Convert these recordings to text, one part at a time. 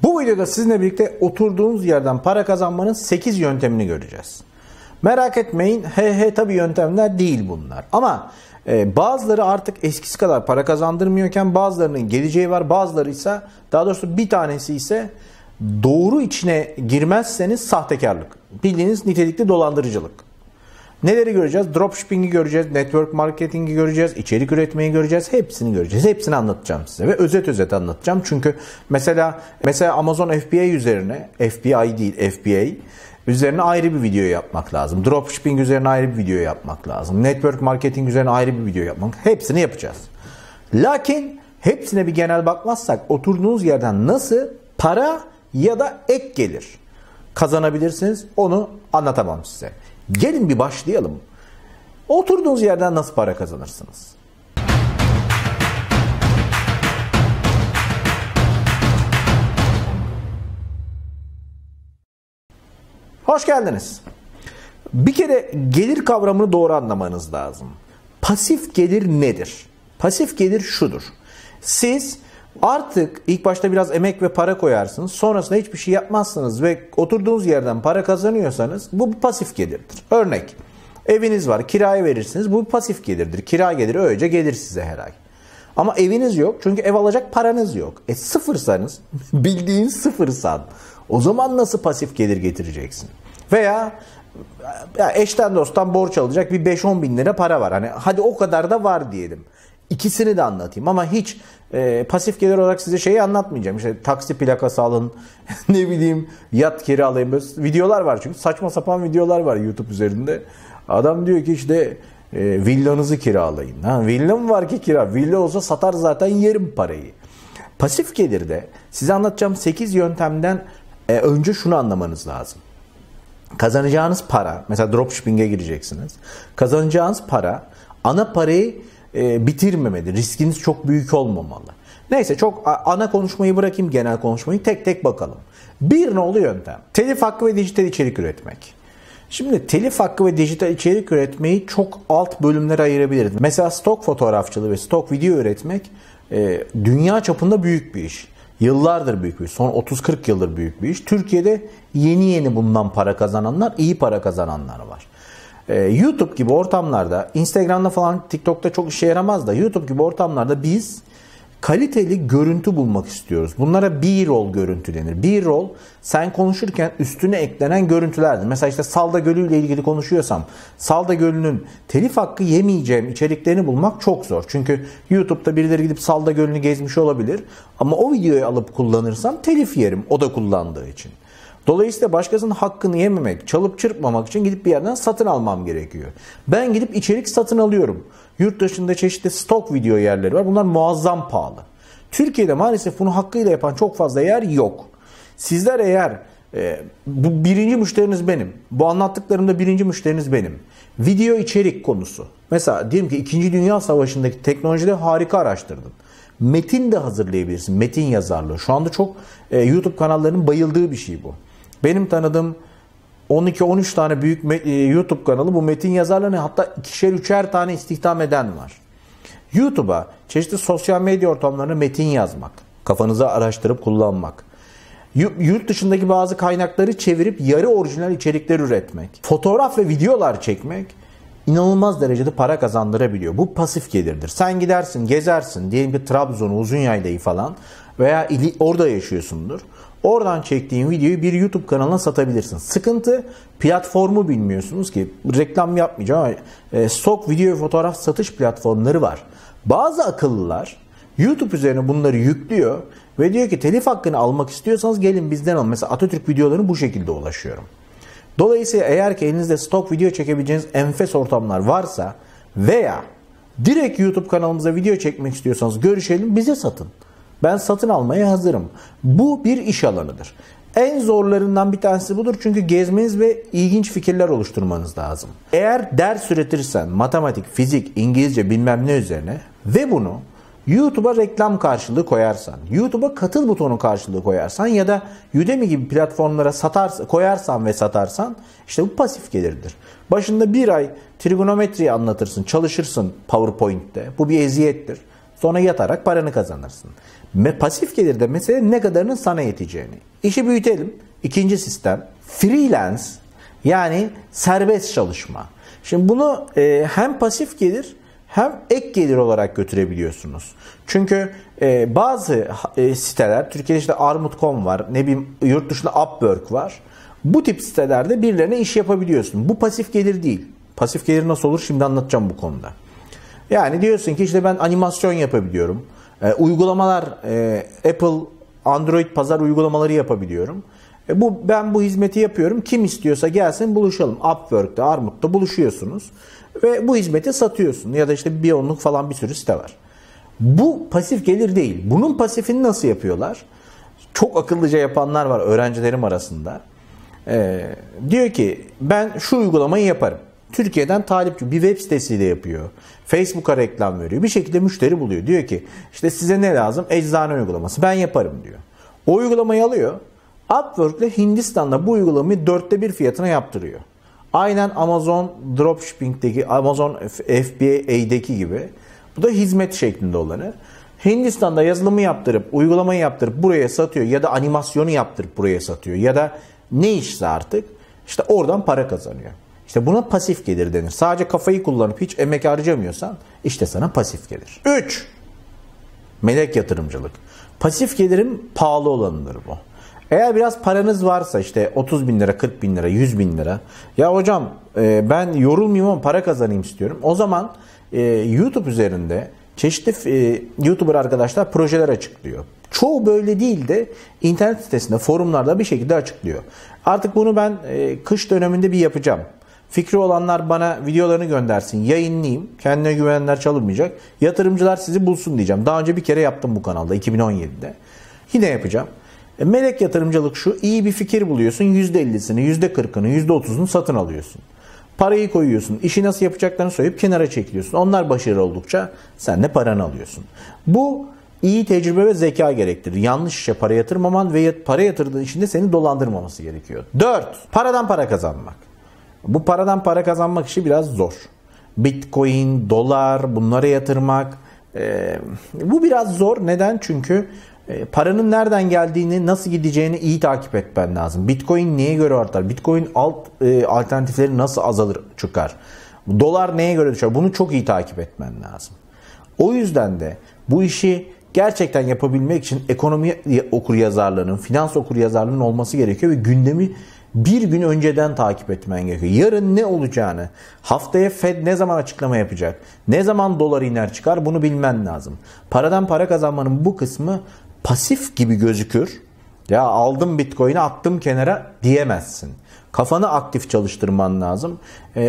Bu videoda sizinle birlikte oturduğunuz yerden para kazanmanın 8 yöntemini göreceğiz. Merak etmeyin, tabii yöntemler değil bunlar. Ama bazıları artık eskisi kadar para kazandırmıyorken bazılarının geleceği var. Bazıları ise, daha doğrusu bir tanesi ise doğru içine girmezseniz sahtekarlık. Bildiğiniz nitelikli dolandırıcılık. Neleri göreceğiz? Dropshipping'i göreceğiz, network marketing'i göreceğiz, içerik üretmeyi göreceğiz. Hepsini göreceğiz. Hepsini anlatacağım size ve özet anlatacağım. Çünkü mesela Amazon FBA üzerine, FBI değil FBA üzerine ayrı bir video yapmak lazım. Dropshipping üzerine ayrı bir video yapmak lazım. Network marketing üzerine ayrı bir video yapmak. Hepsini yapacağız. Lakin hepsine bir genel bakmazsak oturduğunuz yerden nasıl para ya da ek gelir kazanabilirsiniz onu anlatamam size. Gelin bir başlayalım. Oturduğunuz yerden nasıl para kazanırsınız? Hoş geldiniz. Bir kere gelir kavramını doğru anlamanız lazım. Pasif gelir nedir? Pasif gelir şudur. Siz artık ilk başta biraz emek ve para koyarsınız. Sonrasında hiçbir şey yapmazsınız ve oturduğunuz yerden para kazanıyorsanız bu bir pasif gelirdir. Örnek, eviniz var, kiraya verirsiniz. Bu bir pasif gelirdir. Kira geliri öylece gelir size her ay. Ama eviniz yok çünkü ev alacak paranız yok. Sıfırsanız, bildiğin sıfırsan o zaman nasıl pasif gelir getireceksin? Veya eşten dosttan borç alacak bir 5-10 bin lira para var. Hani hadi o kadar da var diyelim. İkisini de anlatayım ama hiç pasif gelir olarak size şeyi anlatmayacağım. İşte taksi plakası alın, ne bileyim yat kiralayın. Böyle videolar var çünkü saçma sapan videolar var YouTube üzerinde. Adam diyor ki işte villanızı kiralayın. Ha, villa mı var ki kira? Villa olsa satar zaten yerim parayı. Pasif gelirde size anlatacağım 8 yöntemden önce şunu anlamanız lazım. Kazanacağınız para, mesela dropshipping'e gireceksiniz. Kazanacağınız para ana parayı bitirmemeli. Riskiniz çok büyük olmamalı. Neyse çok ana konuşmayı bırakayım, genel konuşmayı tek tek bakalım. Bir nolu yöntem. Telif hakkı ve dijital içerik üretmek. Şimdi telif hakkı ve dijital içerik üretmeyi çok alt bölümlere ayırabiliriz. Mesela stok fotoğrafçılığı ve stok video üretmek dünya çapında büyük bir iş. Yıllardır büyük bir iş. Son 30-40 yıldır büyük bir iş. Türkiye'de yeni bundan para kazananlar, iyi para kazananlar var. YouTube gibi ortamlarda, Instagram'da falan, TikTok'ta çok işe yaramaz da YouTube gibi ortamlarda biz kaliteli görüntü bulmak istiyoruz. Bunlara B-roll görüntü denir. B-roll sen konuşurken üstüne eklenen görüntülerdir. Mesela işte Salda Gölü ile ilgili konuşuyorsam Salda Gölü'nün telif hakkı yemeyeceğim içeriklerini bulmak çok zor. Çünkü YouTube'da birileri gidip Salda Gölü'nü gezmiş olabilir. Ama o videoyu alıp kullanırsam telif yerim o da kullandığı için. Dolayısıyla başkasının hakkını yememek, çalıp çırpmamak için gidip bir yerden satın almam gerekiyor. Ben gidip içerik satın alıyorum. Yurt dışında çeşitli stok video yerleri var. Bunlar muazzam pahalı. Türkiye'de maalesef bunu hakkıyla yapan çok fazla yer yok. Sizler eğer bu birinci müşteriniz benim. Bu anlattıklarımda birinci müşteriniz benim. Video içerik konusu. Mesela diyelim ki 2. Dünya Savaşı'ndaki teknolojide harika araştırdın. Metin de hazırlayabilirsin. Metin yazarlığı. Şu anda çok YouTube kanallarının bayıldığı bir şey bu. Benim tanıdığım 12-13 tane büyük YouTube kanalı bu metin yazarlarını, hatta 2'şer-3'er tane istihdam eden var. YouTube'a, çeşitli sosyal medya ortamlarına metin yazmak, kafanıza araştırıp kullanmak, yurt dışındaki bazı kaynakları çevirip yarı orijinal içerikler üretmek, fotoğraf ve videolar çekmek inanılmaz derecede para kazandırabiliyor. Bu pasif gelirdir. Sen gidersin, gezersin, diyelim ki Trabzon'u, Uzunyayla'yı falan veya orada yaşıyorsundur. Oradan çektiğin videoyu bir YouTube kanalına satabilirsin. Sıkıntı, platformu bilmiyorsunuz ki. Reklam yapmayacağım ama stok video ve fotoğraf satış platformları var. Bazı akıllılar YouTube üzerine bunları yüklüyor ve diyor ki telif hakkını almak istiyorsanız gelin bizden alın. Mesela Atatürk videolarına bu şekilde ulaşıyorum. Dolayısıyla eğer ki elinizde stok video çekebileceğiniz enfes ortamlar varsa veya direkt YouTube kanalımıza video çekmek istiyorsanız görüşelim, bize satın. Ben satın almaya hazırım. Bu bir iş alanıdır. En zorlarından bir tanesi budur çünkü gezmeniz ve ilginç fikirler oluşturmanız lazım. Eğer ders üretirsen matematik, fizik, İngilizce bilmem ne üzerine ve bunu YouTube'a reklam karşılığı koyarsan, YouTube'a katıl butonu karşılığı koyarsan ya da Udemy gibi platformlara koyarsan ve satarsan işte bu pasif gelirdir. Başında bir ay trigonometriyi anlatırsın, çalışırsın PowerPoint'te. Bu bir eziyettir. Sonra yatarak paranı kazanırsın. Pasif gelirde mesele ne kadarının sana yeteceğini. İşi büyütelim. İkinci sistem freelance, yani serbest çalışma. Şimdi bunu hem pasif gelir hem ek gelir olarak götürebiliyorsunuz. Çünkü bazı siteler, Türkiye'de işte Armut.com var, ne bileyim yurt dışında Upwork var. Bu tip sitelerde birilerine iş yapabiliyorsun. Bu pasif gelir değil. Pasif gelir nasıl olur şimdi anlatacağım bu konuda. Yani diyorsun ki işte ben animasyon yapabiliyorum. Uygulamalar, Apple, Android pazar uygulamaları yapabiliyorum. Ben bu hizmeti yapıyorum. Kim istiyorsa gelsin buluşalım. Upwork'ta, Armut'ta buluşuyorsunuz. Ve bu hizmeti satıyorsun. Ya da işte bir onluk falan bir sürü site var. Bu pasif gelir değil. Bunun pasifini nasıl yapıyorlar? Çok akıllıca yapanlar var öğrencilerim arasında. Diyor ki ben şu uygulamayı yaparım. Türkiye'den talipçi bir web sitesiyle yapıyor. Facebook'a reklam veriyor. Bir şekilde müşteri buluyor. Diyor ki işte size ne lazım? Eczane uygulaması. Ben yaparım diyor. O uygulamayı alıyor. Upwork'le Hindistan'da bu uygulamayı 1/4 fiyatına yaptırıyor. Aynen Amazon Dropshipping'deki, Amazon FBA'deki gibi. Bu da hizmet şeklinde olanı. Hindistan'da yazılımı yaptırıp, uygulamayı yaptırıp buraya satıyor ya da animasyonu yaptırıp buraya satıyor ya da ne işse artık işte oradan para kazanıyor. İşte buna pasif gelir denir. Sadece kafayı kullanıp hiç emek harcamıyorsan işte sana pasif gelir. 3. Melek yatırımcılık. Pasif gelirin pahalı olanıdır bu. Eğer biraz paranız varsa işte 30 bin lira, 40 bin lira, 100 bin lira. Ya hocam ben yorulmayayım ama para kazanayım istiyorum. O zaman YouTube üzerinde çeşitli YouTuber arkadaşlar projeler açıklıyor. Çoğu böyle değil de internet sitesinde, forumlarda bir şekilde açıklıyor. Artık bunu ben kış döneminde bir yapacağım. Fikri olanlar bana videolarını göndersin, yayınlayayım. Kendine güvenenler çalınmayacak. Yatırımcılar sizi bulsun diyeceğim. Daha önce bir kere yaptım bu kanalda 2017'de. Yine yapacağım. Melek yatırımcılık şu: iyi bir fikir buluyorsun, %50'sini, %40'ını, %30'unu satın alıyorsun. Parayı koyuyorsun, işi nasıl yapacaklarını söyleyip kenara çekiliyorsun. Onlar başarılı oldukça sen de paranı alıyorsun. Bu iyi tecrübe ve zeka gerektirir. Yanlış işe para yatırmaman ve para yatırdığın için de seni dolandırmaması gerekiyor. 4. Paradan para kazanmak. Bu paradan para kazanmak işi biraz zor. Bitcoin, dolar, bunlara yatırmak. Bu biraz zor. Neden? Çünkü paranın nereden geldiğini, nasıl gideceğini iyi takip etmen lazım. Bitcoin neye göre artar? Bitcoin alternatifleri nasıl azalır, çıkar? Dolar neye göre düşer? Bunu çok iyi takip etmen lazım. O yüzden de bu işi gerçekten yapabilmek için ekonomi okuryazarlığının, finans okuryazarlığının olması gerekiyor ve gündemi bir gün önceden takip etmen gerekiyor. Yarın ne olacağını, haftaya Fed ne zaman açıklama yapacak, ne zaman dolar iner çıkar, bunu bilmen lazım. Paradan para kazanmanın bu kısmı pasif gibi gözükür. Ya aldım Bitcoin'i attım kenara diyemezsin. Kafanı aktif çalıştırman lazım.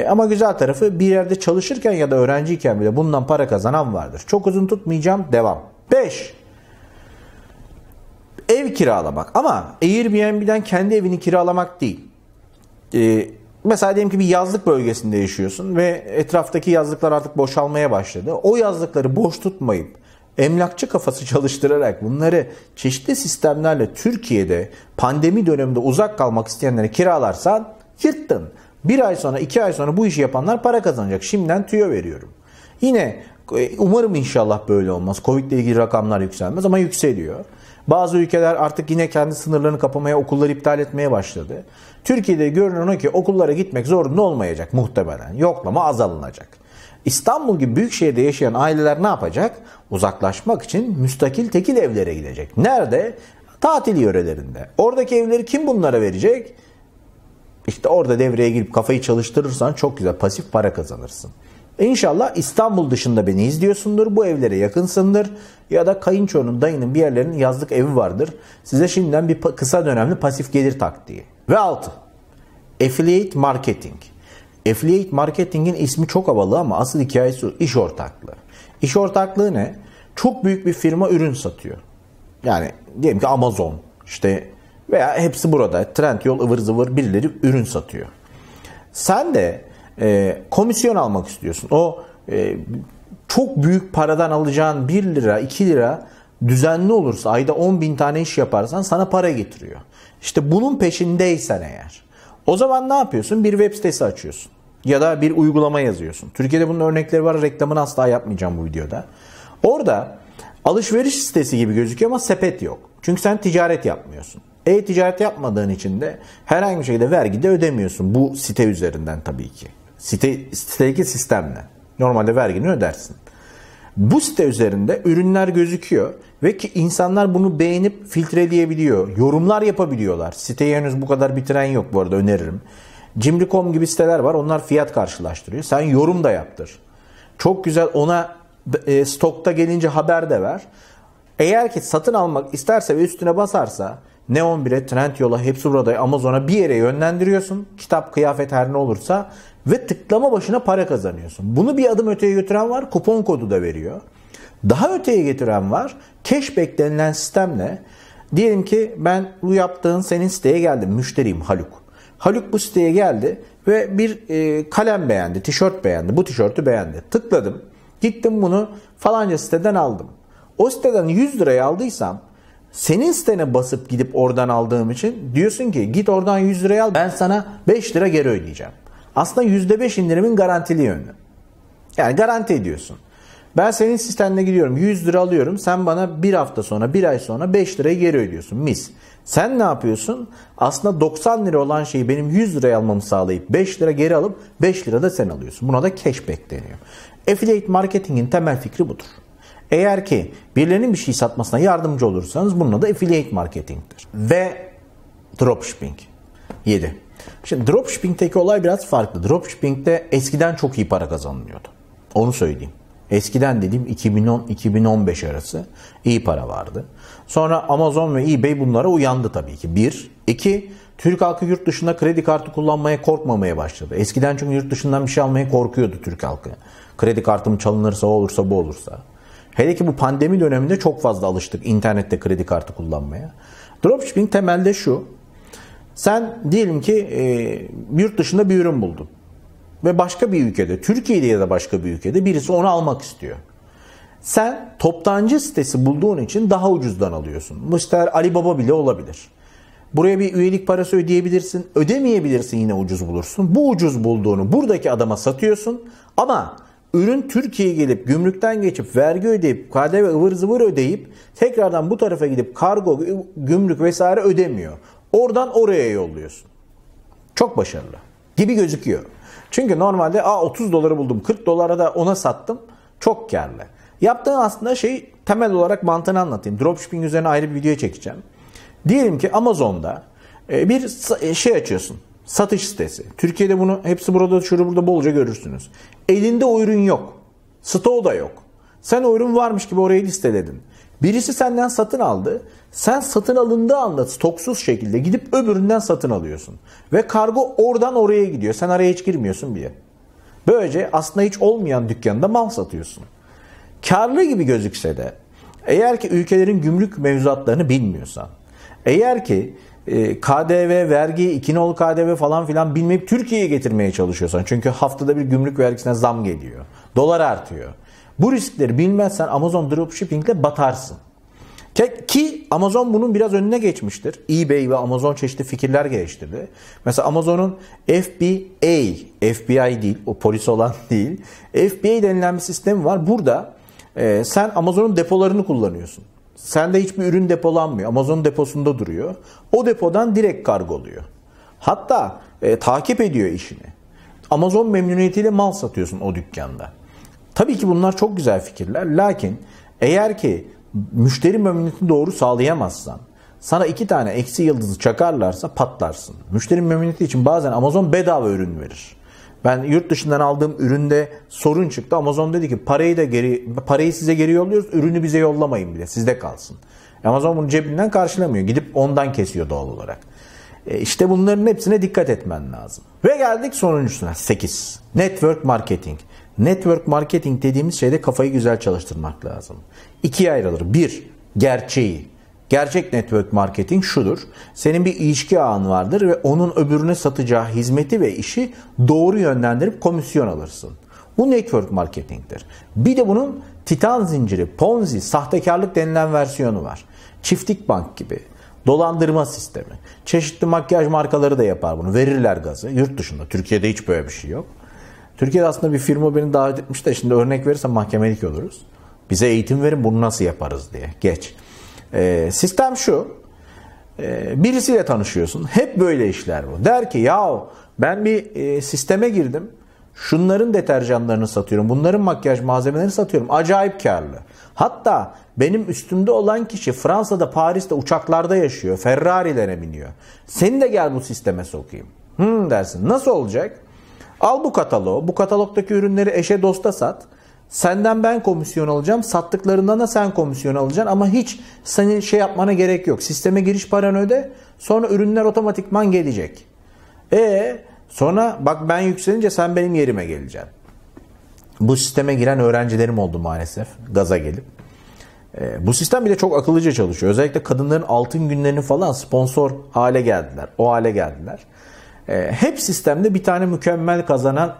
Ama güzel tarafı, bir yerde çalışırken ya da öğrenciyken bile bundan para kazanan vardır. Çok uzun tutmayacağım. Devam. 5. Ev kiralamak. Ama Airbnb'den kendi evini kiralamak değil. Mesela diyelim ki bir yazlık bölgesinde yaşıyorsun ve etraftaki yazlıklar artık boşalmaya başladı. O yazlıkları boş tutmayıp emlakçı kafası çalıştırarak bunları çeşitli sistemlerle Türkiye'de pandemi döneminde uzak kalmak isteyenlere kiralarsan yırttın. 1 ay sonra, 2 ay sonra bu işi yapanlar para kazanacak. Şimdiden tüyo veriyorum. Yine umarım inşallah böyle olmaz. Covid ile ilgili rakamlar yükselmez ama yükseliyor. Bazı ülkeler artık yine kendi sınırlarını kapamaya, okulları iptal etmeye başladı. Türkiye'de görünen o ki okullara gitmek zorunda olmayacak muhtemelen. Yoklama azalınacak. İstanbul gibi büyük şehirde yaşayan aileler ne yapacak? Uzaklaşmak için müstakil tekil evlere gidecek. Nerede? Tatil yörelerinde. Oradaki evleri kim bunlara verecek? İşte orada devreye girip kafayı çalıştırırsan çok güzel pasif para kazanırsın. İnşallah İstanbul dışında beni izliyorsundur. Bu evlere yakınsındır. Ya da kayınçonun, dayının bir yerlerinin yazlık evi vardır. Size şimdiden bir kısa dönemli pasif gelir taktiği. Ve 6. Affiliate marketing. Affiliate marketingin ismi çok havalı ama asıl hikayesi iş ortaklığı. İş ortaklığı ne? Çok büyük bir firma ürün satıyor. Yani diyelim ki Amazon işte veya hepsi burada. Trendyol, ıvır zıvır birileri ürün satıyor. Sen de komisyon almak istiyorsun. O çok büyük paradan alacağın 1 lira, 2 lira düzenli olursa, ayda 10 bin tane iş yaparsan sana para getiriyor. İşte bunun peşindeysen eğer, o zaman ne yapıyorsun? Bir web sitesi açıyorsun. Ya da bir uygulama yazıyorsun. Türkiye'de bunun örnekleri var. Reklamını asla yapmayacağım bu videoda. Orada Alışveriş sitesi gibi gözüküyor ama sepet yok. Çünkü sen ticaret yapmıyorsun. E-ticaret yapmadığın için de herhangi bir şekilde vergi de ödemiyorsun. Bu site üzerinden tabii ki. Sitedeki sistemle. Normalde vergini ödersin. Bu site üzerinde ürünler gözüküyor ve ki insanlar bunu beğenip filtreleyebiliyor. Yorumlar yapabiliyorlar. Siteyi henüz bu kadar bitiren yok bu arada, öneririm. Cimri.com gibi siteler var. Onlar fiyat karşılaştırıyor. Sen yorum da yaptır. Çok güzel, ona stokta gelince haber de ver. Eğer ki satın almak isterse ve üstüne basarsa Neon 1'e, Trendyol'a, hepsi burada, Amazon'a bir yere yönlendiriyorsun. Kitap, kıyafet her ne olursa ve tıklama başına para kazanıyorsun. Bunu bir adım öteye götüren var. Kupon kodu da veriyor. Daha öteye getiren var. Cashback denilen sistemle, diyelim ki ben bu yaptığın senin siteye geldim. Müşteriyim Haluk. Haluk bu siteye geldi ve bir kalem beğendi, tişört beğendi. Bu tişörtü beğendi. Tıkladım. Gittim bunu falanca siteden aldım. O siteden 100 liraya aldıysam senin sitene basıp gidip oradan aldığım için diyorsun ki git oradan 100 liraya al, ben sana 5 lira geri ödeyeceğim. Aslında %5 indirimin garantili yönü. Yani garanti ediyorsun. Ben senin sitenine gidiyorum, 100 lira alıyorum. Sen bana bir hafta sonra, bir ay sonra 5 lirayı geri ödüyorsun. Mis. Sen ne yapıyorsun? Aslında 90 lira olan şeyi benim 100 liraya almamı sağlayıp 5 lira geri alıp 5 lira da sen alıyorsun. Buna da cashback deniyor. Affiliate marketingin temel fikri budur. Eğer ki birilerinin bir şey satmasına yardımcı olursanız bunun adı affiliate marketing'tir. Ve dropshipping. 7. Şimdi dropshipping'teki olay biraz farklı. Dropshipping'de eskiden çok iyi para kazanılıyordu. Onu söyleyeyim. Eskiden dediğim 2010-2015 arası iyi para vardı. Sonra Amazon ve eBay bunlara uyandı tabii ki. 1. 2. Türk halkı yurt dışında kredi kartı kullanmaya, korkmamaya başladı. Eskiden çünkü yurt dışından bir şey almaya korkuyordu Türk halkı. Kredi kartım çalınırsa, o olursa, bu olursa. Hele ki bu pandemi döneminde çok fazla alıştık internette kredi kartı kullanmaya. Dropshipping temelde şu. Sen diyelim ki yurt dışında bir ürün buldun. Ve başka bir ülkede, Türkiye'de ya da başka bir ülkede birisi onu almak istiyor. Sen toptancı sitesi bulduğun için daha ucuzdan alıyorsun. Bu siteler Alibaba bile olabilir. Buraya bir üyelik parası ödeyebilirsin. Ödemeyebilirsin, yine ucuz bulursun. Bu ucuz bulduğunu buradaki adama satıyorsun. Ama ürün Türkiye'ye gelip gümrükten geçip vergi ödeyip KDV ıvır zıvır ödeyip tekrardan bu tarafa gidip kargo, gümrük vesaire ödemiyor. Oradan oraya yolluyorsun. Çok başarılı gibi gözüküyor. Çünkü normalde 30 doları buldum, 40 dolara da ona sattım. Çok karlı. Yaptığın aslında temel olarak mantığını anlatayım. Dropshipping üzerine ayrı bir video çekeceğim. Diyelim ki Amazon'da bir şey açıyorsun. Satış sitesi. Türkiye'de bunu hepsi burada, şurada burada bolca görürsünüz. Elinde o ürün yok. Stoğu da yok. Sen o ürün varmış gibi orayı listeledin. Birisi senden satın aldı. Sen satın alındığı anda stoksuz şekilde gidip öbüründen satın alıyorsun. Ve kargo oradan oraya gidiyor. Sen araya hiç girmiyorsun bile. Böylece aslında hiç olmayan dükkanda mal satıyorsun. Karlı gibi gözükse de eğer ki ülkelerin gümrük mevzuatlarını bilmiyorsan, eğer ki KDV, vergi, 2 nolu KDV falan filan bilmeyip Türkiye'ye getirmeye çalışıyorsan, çünkü haftada bir gümrük vergisine zam geliyor. Dolar artıyor. Bu riskleri bilmezsen Amazon Dropshipping'le batarsın. Ki Amazon bunun biraz önüne geçmiştir. eBay ve Amazon çeşitli fikirler geliştirdi. Mesela Amazon'un FBA, FBI değil, o polis olan değil, FBA denilen bir sistemi var. Burada sen Amazon'un depolarını kullanıyorsun. Sende hiçbir ürün depolanmıyor. Amazon deposunda duruyor. O depodan direkt kargoluyor. Hatta takip ediyor işini. Amazon memnuniyetiyle mal satıyorsun o dükkanda. Tabii ki bunlar çok güzel fikirler. Lakin eğer ki müşteri memnuniyetini doğru sağlayamazsan, sana 2 tane eksi yıldızı çakarlarsa patlarsın. Müşteri memnuniyeti için bazen Amazon bedava ürün verir. Ben yurt dışından aldığım üründe sorun çıktı. Amazon dedi ki parayı size geri yolluyoruz. Ürünü bize yollamayın bile. Sizde kalsın. Amazon bunu cebinden karşılamıyor. Gidip ondan kesiyor doğal olarak. İşte bunların hepsine dikkat etmen lazım. Ve geldik sonuncusuna. 8. Network marketing. Network marketing dediğimiz şeyde kafayı güzel çalıştırmak lazım. 2'ye ayrılır. 1. Gerçeği. Gerçek network marketing şudur. Senin bir ilişki ağın vardır ve onun öbürüne satacağı hizmeti ve işi doğru yönlendirip komisyon alırsın. Bu network marketing'tir. Bir de bunun Titan zinciri, Ponzi, sahtekarlık denilen versiyonu var. Çiftlik bank gibi. Dolandırma sistemi. Çeşitli makyaj markaları da yapar bunu. Verirler gazı. Yurt dışında. Türkiye'de hiç böyle bir şey yok. Türkiye'de aslında bir firma beni davet etmiş de şimdi örnek verirsem mahkemelik oluruz. Bize eğitim verin, bunu nasıl yaparız diye. Geç. Sistem şu. Birisiyle tanışıyorsun. Hep böyle işler bu. Der ki ya ben bir sisteme girdim. Şunların deterjanlarını satıyorum. Bunların makyaj malzemelerini satıyorum. Acayip karlı. Hatta benim üstümde olan kişi Fransa'da, Paris'te uçaklarda yaşıyor. Ferrari'lere biniyor. Seni de gel bu sisteme sokayım. Dersin. Nasıl olacak? Al bu kataloğu. Bu katalogdaki ürünleri eşe dosta sat. Senden ben komisyon alacağım. Sattıklarından da sen komisyon alacaksın. Ama hiç senin şey yapmana gerek yok. Sisteme giriş paranı öde. Sonra ürünler otomatikman gelecek. Sonra bak ben yükselince sen benim yerime geleceksin. Bu sisteme giren öğrencilerim oldu maalesef. Gaza gelip. Bu sistem bile çok akıllıca çalışıyor. Özellikle kadınların altın günlerini falan sponsor hale geldiler. O hale geldiler. Hep sistemde bir tane mükemmel kazanan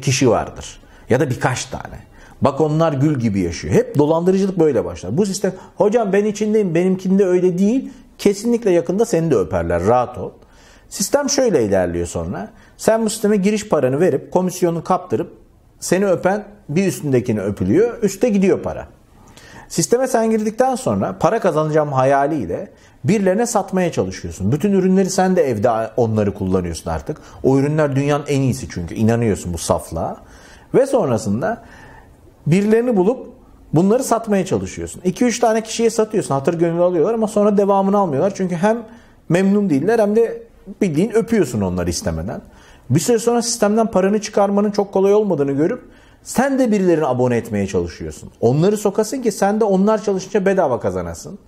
kişi vardır. Ya da birkaç tane. Bak onlar gül gibi yaşıyor. Hep dolandırıcılık böyle başlar. Bu sistem hocam ben içindeyim, benimkinde öyle değil. Kesinlikle yakında seni de öperler. Rahat ol. Sistem şöyle ilerliyor sonra. Sen bu sisteme giriş paranı verip komisyonu kaptırıp seni öpen bir üstündekini öpülüyor. Üste gidiyor para. Sisteme sen girdikten sonra para kazanacağım hayaliyle birilerine satmaya çalışıyorsun. Bütün ürünleri sen de evde onları kullanıyorsun artık. O ürünler dünyanın en iyisi çünkü. İnanıyorsun bu saflığa. Ve sonrasında birilerini bulup bunları satmaya çalışıyorsun. 2-3 tane kişiye satıyorsun. Hatır gönül alıyorlar ama sonra devamını almıyorlar. Çünkü hem memnun değiller hem de bildiğin öpüyorsun onları istemeden. Bir süre sonra sistemden paranı çıkarmanın çok kolay olmadığını görüp sen de birilerini abone etmeye çalışıyorsun. Onları sokasın ki sen de onlar çalışınca bedava kazanasın.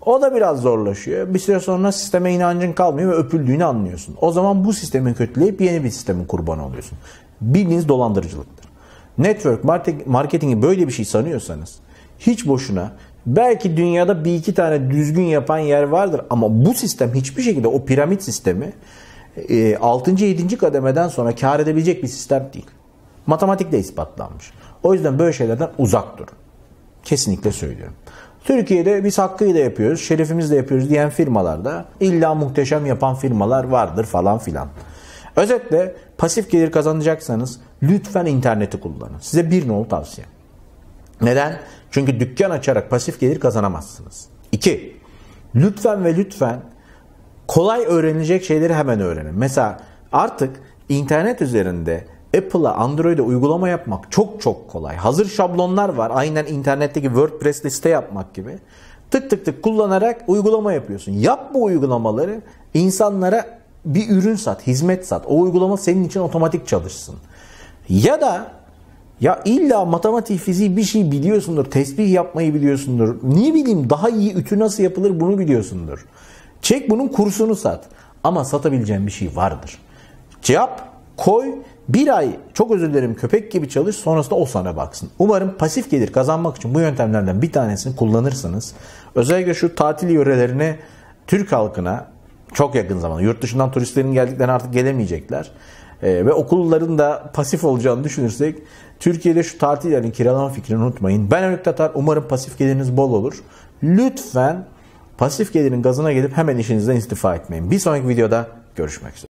O da biraz zorlaşıyor. Bir süre sonra sisteme inancın kalmıyor ve öpüldüğünü anlıyorsun. O zaman bu sistemi kötüleyip yeni bir sistemin kurbanı oluyorsun. Bildiğiniz dolandırıcılıktır. Network marketingi böyle bir şey sanıyorsanız hiç boşuna, belki dünyada bir iki tane düzgün yapan yer vardır ama bu sistem hiçbir şekilde o piramit sistemi 6. 7. kademeden sonra kar edebilecek bir sistem değil. Matematikle ispatlanmış. O yüzden böyle şeylerden uzak durun. Kesinlikle söylüyorum. Türkiye'de biz hakkıyla yapıyoruz, şerefimizle yapıyoruz diyen firmalarda illa muhteşem yapan firmalar vardır falan filan. Özetle pasif gelir kazanacaksanız lütfen interneti kullanın. Size bir nolu tavsiye. Neden? Çünkü dükkan açarak pasif gelir kazanamazsınız. 2. Lütfen ve lütfen kolay öğrenilecek şeyleri hemen öğrenin. Mesela artık internet üzerinde Apple'a, Android'e uygulama yapmak çok çok kolay. Hazır şablonlar var. Aynen internetteki WordPress liste yapmak gibi. Tık tık tık kullanarak uygulama yapıyorsun. Yap bu uygulamaları, insanlara bir ürün sat, hizmet sat. O uygulama senin için otomatik çalışsın. Ya da illa matematik, fiziği bir şey biliyorsundur. Tesbih yapmayı biliyorsundur. Niye bileyim daha iyi ütü nasıl yapılır bunu biliyorsundur. Çek bunun kursunu sat. Ama satabileceğin bir şey vardır. Yap, koy, bir ay çok özür dilerim köpek gibi çalış, sonrasında o sana baksın. Umarım pasif gelir kazanmak için bu yöntemlerden bir tanesini kullanırsınız. Özellikle şu tatil yörelerine, Türk halkına çok yakın zamanda, yurt dışından turistlerin geldiklerine artık gelemeyecekler. Ve okulların da pasif olacağını düşünürsek Türkiye'de şu tatil yerinin kiralama fikrini unutmayın. Ben Haluk Tatar, umarım pasif geliriniz bol olur. Lütfen pasif gelirin gazına gelip hemen işinizden istifa etmeyin. Bir sonraki videoda görüşmek üzere.